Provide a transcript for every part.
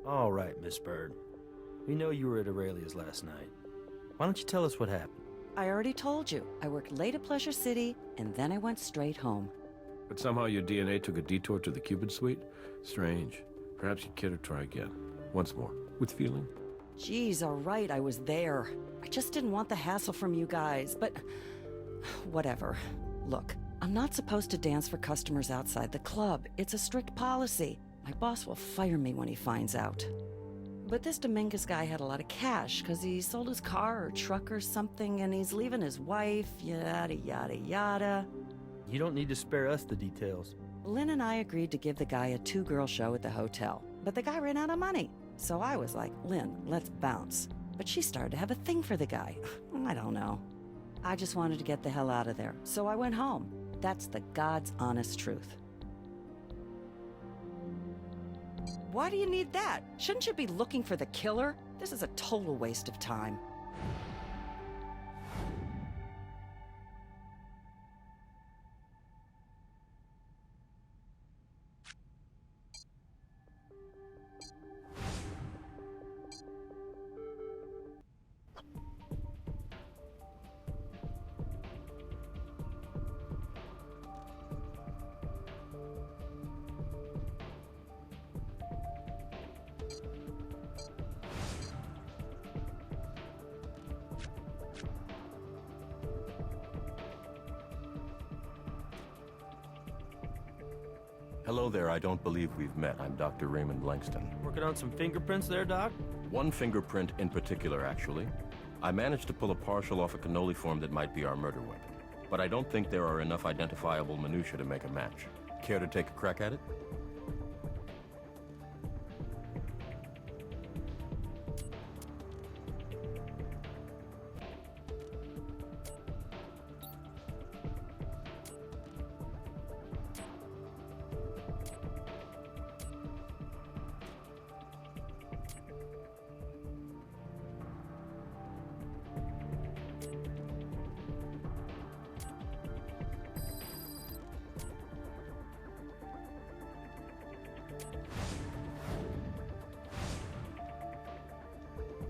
All right, Miss Bird. We know you were at Aurelia's last night. Why don't you tell us what happened? I already told you. I worked late at Pleasure City, and then I went straight home. But somehow your DNA took a detour to the Cupid suite? Strange. Perhaps you'd care to try again. Once more. With feeling? Geez, all right, I was there. I just didn't want the hassle from you guys, but... whatever. Look, I'm not supposed to dance for customers outside the club. It's a strict policy. My boss will fire me when he finds out. But this Dominguez guy had a lot of cash because he sold his car or truck or something, and he's leaving his wife, yada, yada, yada. You don't need to spare us the details. Lynn and I agreed to give the guy a 2-girl show at the hotel, but the guy ran out of money. So I was like, Lynn, let's bounce. But she started to have a thing for the guy. I don't know. I just wanted to get the hell out of there, so I went home. That's the God's honest truth. Why do you need that? Shouldn't you be looking for the killer? This is a total waste of time. Hello there, I don't believe we've met. I'm Dr. Raymond Langston. Working on some fingerprints there, Doc? One fingerprint in particular, actually. I managed to pull a partial off a cannoli-form that might be our murder weapon. But I don't think there are enough identifiable minutiae to make a match. Care to take a crack at it?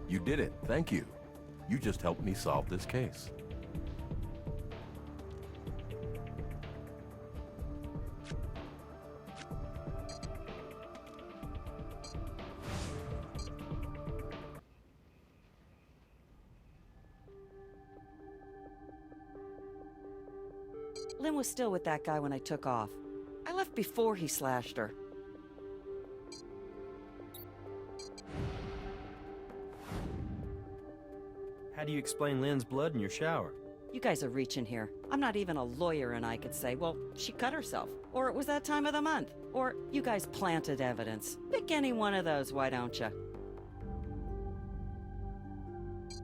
You did it. Thank you. You just helped me solve this case. Lynn was still with that guy when I took off. I left before he slashed her. How do you explain Lynn's blood in your shower? You guys are reaching here. I'm not even a lawyer, and I could say, well, she cut herself. Or it was that time of the month. Or you guys planted evidence. Pick any one of those, why don't you?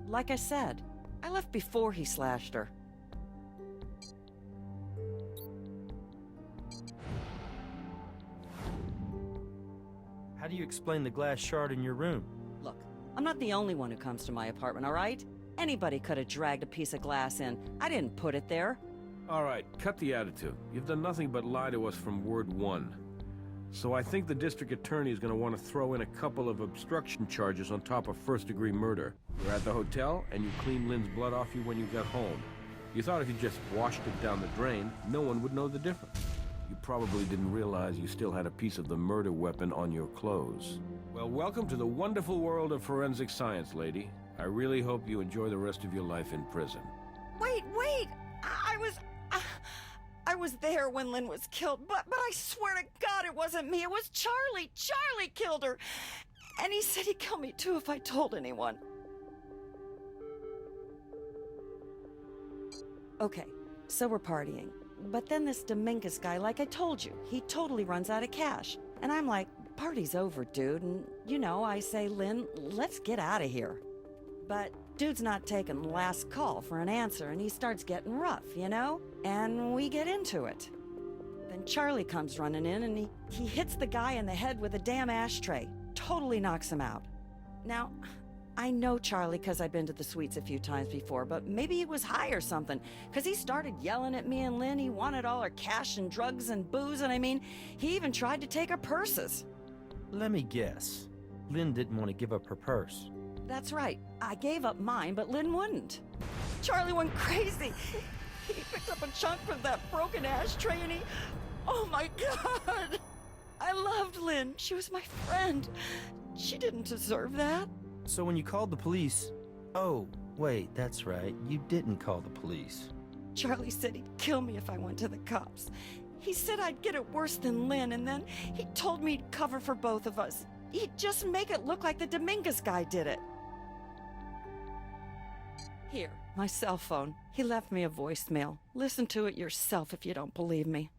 Like I said, I left before he slashed her. How do you explain the glass shard in your room? Look, I'm not the only one who comes to my apartment, all right? Anybody could have dragged a piece of glass in. I didn't put it there. All right, cut the attitude. You've done nothing but lie to us from word one. So I think the district attorney is going to want to throw in a couple of obstruction charges on top of first-degree murder. You're at the hotel, and you cleaned Lynn's blood off you when you got home. You thought if you just washed it down the drain, no one would know the difference. You probably didn't realize you still had a piece of the murder weapon on your clothes. Well, welcome to the wonderful world of forensic science, lady. I really hope you enjoy the rest of your life in prison. Wait! I was there when Lynn was killed, but I swear to God it wasn't me. It was Charlie. Charlie killed her. And he said he'd kill me too if I told anyone. Okay, so we're partying. But then this Dominguez guy, like I told you, he totally runs out of cash. And I'm like, party's over, dude. And, you know, I say, Lynn, let's get out of here. But dude's not taking last call for an answer, and he starts getting rough, you know? And we get into it. Then Charlie comes running in, and he hits the guy in the head with a damn ashtray. Totally knocks him out. Now, I know Charlie because I've been to the suites a few times before, but maybe he was high or something, because he started yelling at me and Lynn. He wanted all our cash and drugs and booze, and I mean, he even tried to take our purses. Let me guess. Lynn didn't want to give up her purse. That's right. I gave up mine, but Lynn wouldn't. Charlie went crazy. He picked up a chunk from that broken ashtray and he... Oh my God! I loved Lynn. She was my friend. She didn't deserve that. So when you called the police... Oh, wait, that's right. You didn't call the police. Charlie said he'd kill me if I went to the cops. He said I'd get it worse than Lynn, and then he told me he'd cover for both of us. He'd just make it look like the Dominguez guy did it. Here, my cell phone. He left me a voicemail. Listen to it yourself if you don't believe me.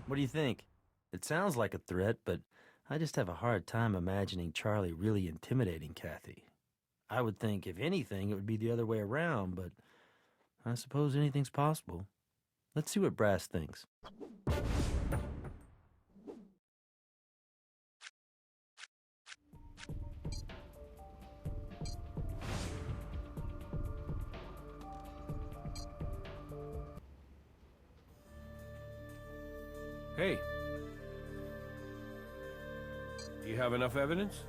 What do you think? It sounds like a threat, but I just have a hard time imagining Charlie really intimidating Cathy. I would think, if anything, it would be the other way around, but I suppose anything's possible. Let's see what Brass thinks. Hey. Do you have enough evidence?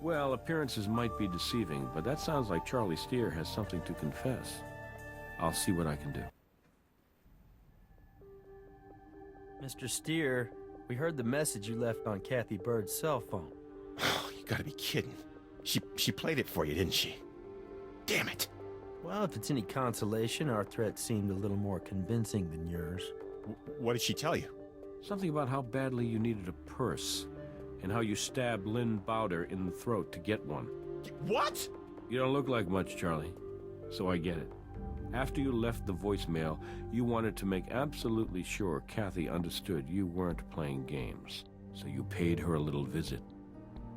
Well, appearances might be deceiving, but that sounds like Charlie Steer has something to confess. I'll see what I can do. Mr. Steer, we heard the message you left on Cathy Bird's cell phone. You gotta be kidding. She played it for you, didn't she? Damn it! Well, if it's any consolation, our threat seemed a little more convincing than yours. What did she tell you? Something about how badly you needed a purse, and how you stabbed Lynn Bowder in the throat to get one. What? You don't look like much, Charlie, so I get it. After you left the voicemail, you wanted to make absolutely sure Cathy understood you weren't playing games, so you paid her a little visit.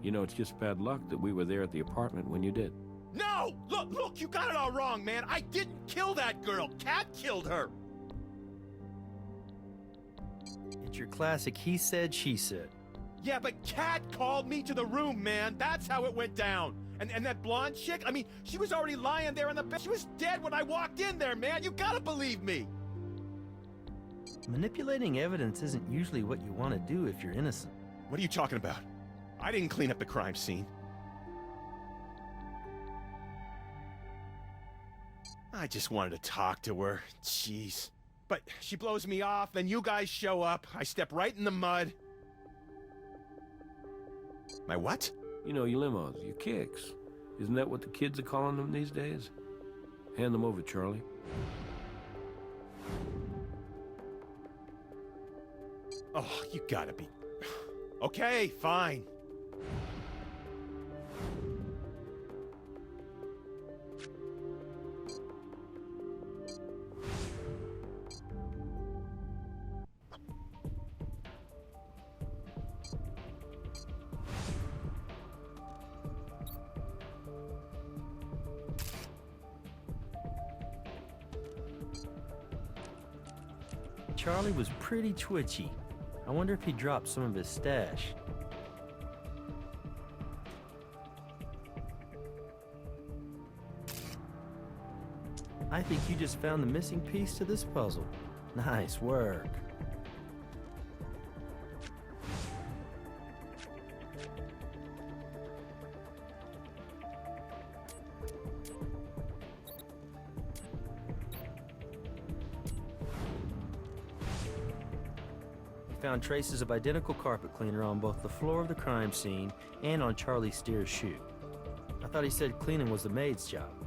You know, it's just bad luck that we were there at the apartment when you did. No! Look, you got it all wrong, man. I didn't kill that girl. Cat killed her. It's your classic he said, she said. Yeah, but Cat called me to the room, man. That's how it went down. And that blonde chick, I mean, she was already lying there on the bed. She was dead when I walked in there, man. You gotta believe me. Manipulating evidence isn't usually what you want to do if you're innocent. What are you talking about? I didn't clean up the crime scene. I just wanted to talk to her. Jeez. But she blows me off, then you guys show up. I step right in the mud. My what? You know, your limos, your kicks. Isn't that what the kids are calling them these days? Hand them over, Charlie. Oh, you gotta be... Okay, fine. Charlie was pretty twitchy. I wonder if he dropped some of his stash. I think you just found the missing piece to this puzzle. Nice work. Found traces of identical carpet cleaner on both the floor of the crime scene and on Charlie Steer's shoe. I thought he said cleaning was the maid's job.